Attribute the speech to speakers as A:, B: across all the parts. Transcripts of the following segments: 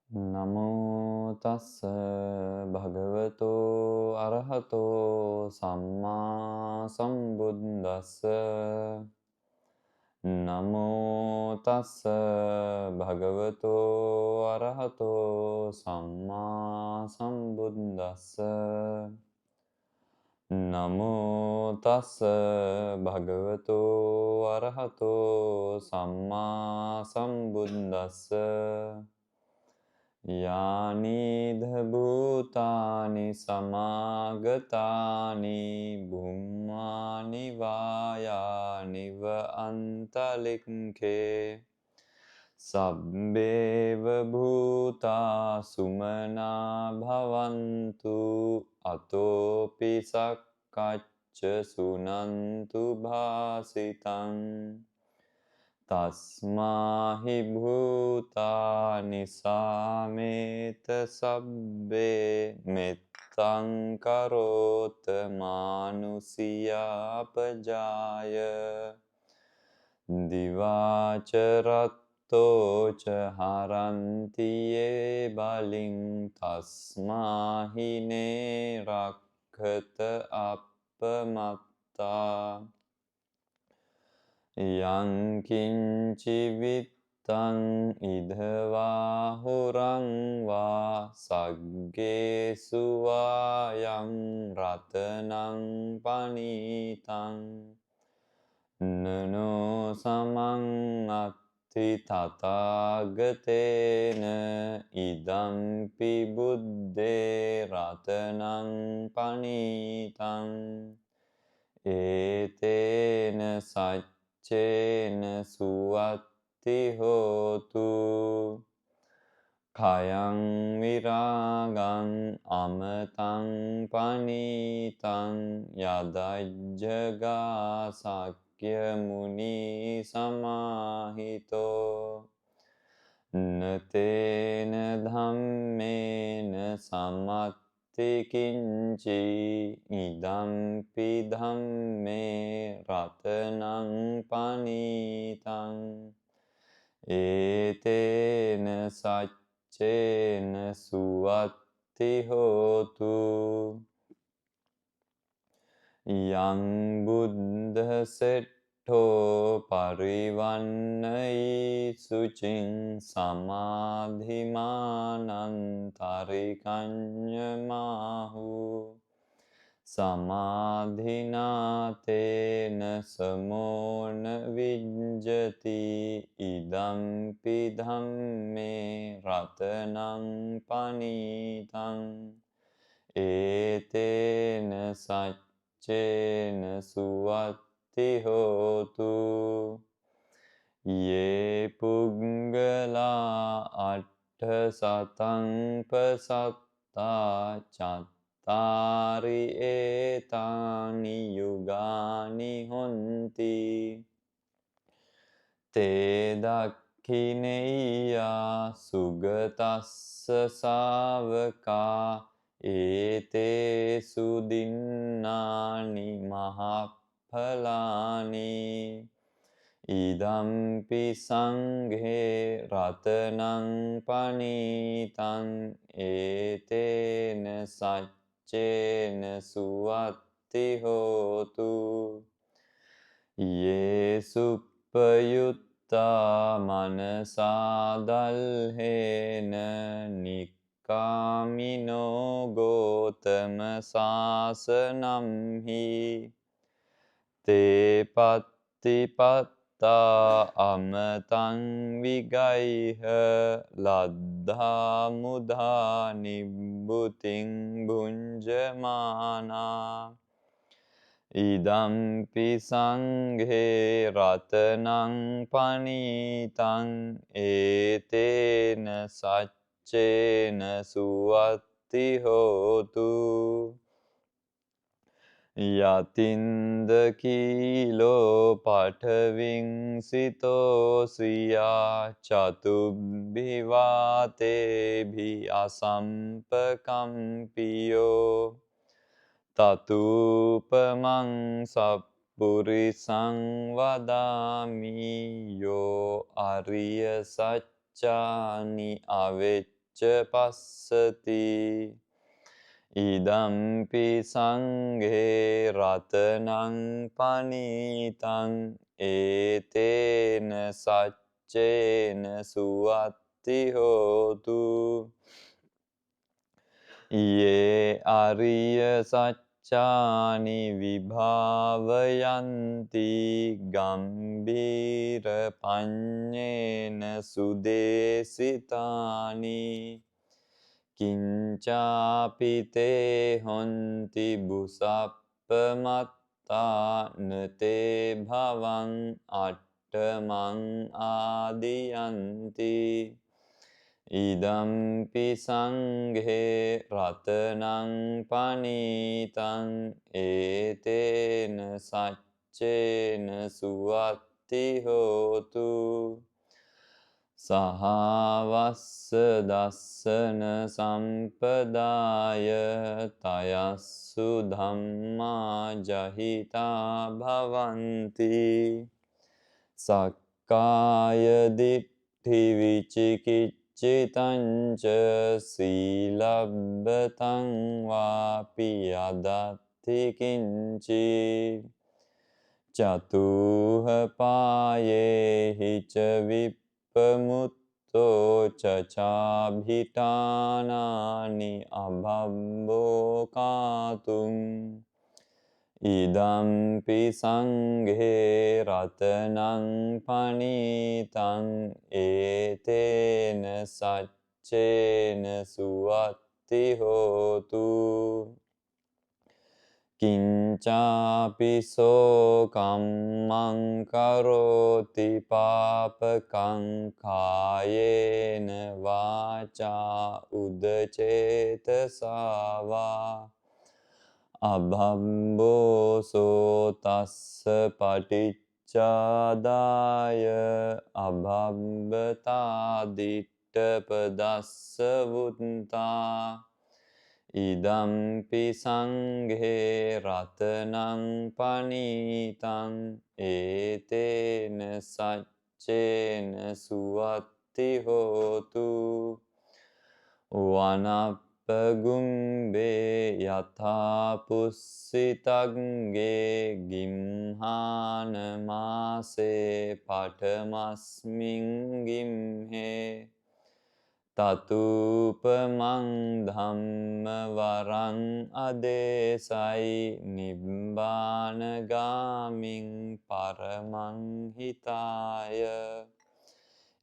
A: නමෝ තස්ස භගවතෝ අරහතෝ සම්මා සම්බුද්දස්ස නමෝ තස්ස භගවතෝ අරහතෝ සම්මා සම්බුද්දස්ස නමෝ තස්ස භගවතෝ අරහතෝ සම්මා සම්බුද්දස්ස යානිධ භූතානි සමාගතානි බුම්මානි වායානිව අන්තලික්ඛේ සබ්බේව භූතා සුමනා භවන්තු අතෝපි සක්කච්ච සුනන්තු භාසිතං තස්මාහි භූතානි සාමේත සබ්බේ මෙත්තං කරෝත මානුසියාපජාය දිවාචරත්තෝච හරන්තියේ බලින් තස්මාහිනේ රක්ඛත අප්පමත්තා යංකින්චි විත්තං ඉදවා හුරං වා සග්ගේසු වායං රතනං පනීතං නනෝ සමං අත්ථි තථාගතේන ඉදම්පි බුද්දේ රතනං පනීතං ඒතේන සච්චේන සුවත්ති හෝතු khයං විරාගං අමතං පනීතං යදජ්ජගා සක්‍ය මුනි සමාහිතෝ නතේන ධම්මේන සමත්ති කිංචි ඉදම්පි ධම්මේ රතනං පනීතං ඒතේන සච්චේන සුවත්ති හෝතු යං බුද්ධ සෙට්ඨෝ පරිවන්නයි සුචින් සමාධිමානන්තරිකඤ්ඤමාහු සමාධිනාතේන සමෝන විඤ්ජති ඉදම්පි ධම්මේ රතනං පනීතං ඒතේන සච්චේන සුවත්ති හෝතු යේ පුග්ගලා අට්ඨ සතං පසත්තා චත්තාරි ඒතානි යුගානි හොන්ති තේ දක්ඛිනෙය්‍යා සුගතස්ස ශාවකා ඒතේසු දින්නානි මහඵලානි ඉදම්පි සංඝේ රතනං පනීතං ඒතේන සච්චේන සුවත්ති හෝතු යේසුප්පයුත්තා මනසාදල්හේන නික්කාමිනෝ ගෝතම සාසනම්හි තේ පත්තිපත්තා අමතං විගයිහ ලද්ධා මුධා නිබ්බුතින් භුංජමානා ඉදම්පි සංඝේ රතනං පනීතං ඒතේන සච්චේන සුවත්ති හෝතු යතින්ද කීලෝ පඨවින් සිතෝ ස්වියා චතුබ්බිවාතේභි අසම්පකම්පියෝ තතුපමං සප්පුරිසං වදාමි යෝ අරිය සච්චානි අවෙච්ච පස්සති ඉදම්පි සංඝේ රතනං පනීතං ඒතේන සච්චේන සුවත්ති හෝතු යේ අරිය සච්චානි විභාවයන්ති ගම්බීර පඤ්ඤේන සුදේසිතානි කිංචාපිතේ හොන්ති බුසප්පමත්තා නතේ භවං අට්ඨමං ආදියන්ති ඉදම්පි සංඝේ රතනං පනීතං ඒතේන සච්චේන සුවත්ති හෝතු සහවස්ස දස්සන සම්පදාය තයස්සු ධම්මා ජහිතා භවಂತಿ සක්කාය දිට්ඨි විචිකිච්ඡිතං ච සීලබ්බතං වාපි යදත්ති කිංචි චතුහ පායේහි ච විප්පමුත්තෝ චචාභිඨානානි අභම්බෝකාතුං ඉදම්පි සංඝේ රතනං පනීතං ඒතේන සච්චේන සුවත්ති හෝතු කිංචාපිසෝ කම්මං කරෝති පාපකං කායේන වාචා උදචේතසාවා අභම්බෝසෝ තස්ස පටිච්චාදාය අභම්බතාදිට්ඨපදස්ස වුත්තා ඉදම්පි සංඝේ රතනං පනීතං ඒතේන සච්චේන සුවත්ති හෝතු වනප්පගුම්බේ යථා පුස්සිතග්ගේ ගිම්හාන මාසේ පඨමස්මින් ගිම්හේ තතුපමං ධම්ම වරං අදේසයි නිබ්බානගාමින් පරමං හිතාය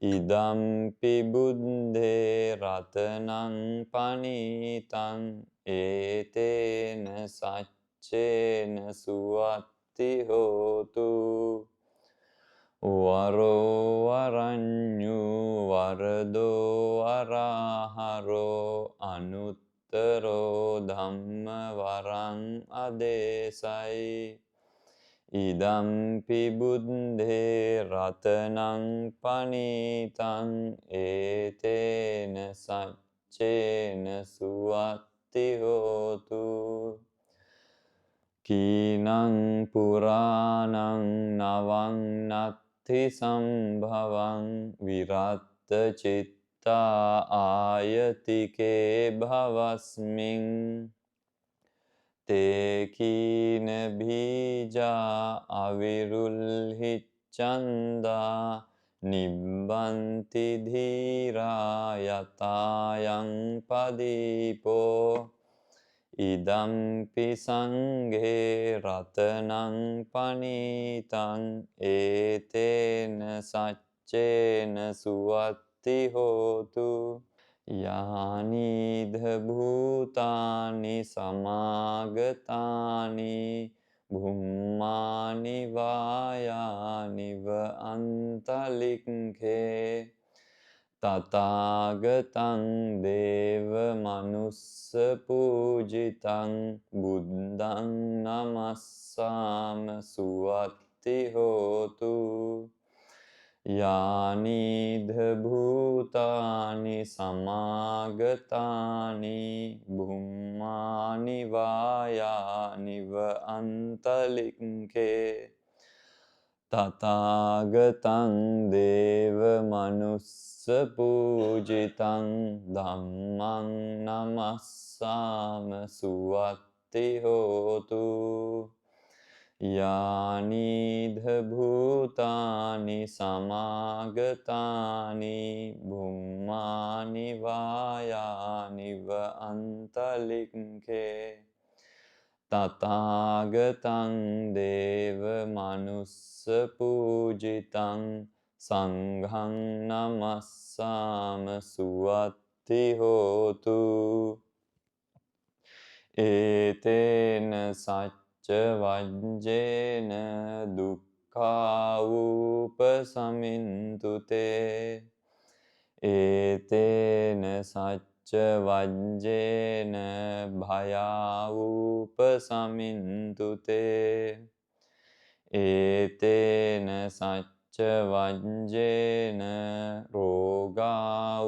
A: ඉදම්පි බුද්ධේ රතනං පනීතං ඒතේන සච්චේන සුවත්ති හෝතු වරෝ වරඤ්ඤු වරදෝ වරහරෝ අනුත්තරෝ ධම්ම වරං අදේසයි ඉදම්පි බුද්ධේ රතනං පනීතං ඒතේන සච්චේන සුවත්ති හෝතු කීනං පුරාණං නවං නත්ථි සම්භවං විරත්ත චිත්තා ආයතිකේ භවස්මින් තේකීන බීජා අවිරුල්හිච්ඡන්දා නිබ්බන්ති ධීරා යතායන් පදීපෝ ඉදම්පි සංඝේ රතනං පනීතං ඒතේන සච්චේන සුවත්ති හෝතු යානිධ භූතානි සමාගතානි භුම්මානි වායානිව අන්තලික්ඛේ තථාගතං දේව මනුස්ස පූජිතං බුද්ධං නමස්සාම සුවත්ති හෝතු යානිධ භූතානි සමාගතානි භුම්මානි වායානිව අන්තලික්ඛේ තථාගතං දේව මනුස්ස පූජිතං ධම්මං නමස්සාම සුවත්ති හෝතු යානිධ භූතානි සමාගතානි බුම්මානි වායානිව අන්තලික්ඛේ තථාගතං දේව මනුස්ස පූජිතං සංඝං නමස්සාම සුවත්ති හෝතු ඒතේන සච්ච වජ්ජේන දුක්ඛාවූපසමින්තුතේ ඒතේන සච්ච වජ්ජේන භයාවූපසමින්තුතේ ඒතේන සච්ච වජ්ජේන රෝගාවූපසමින්තුතේ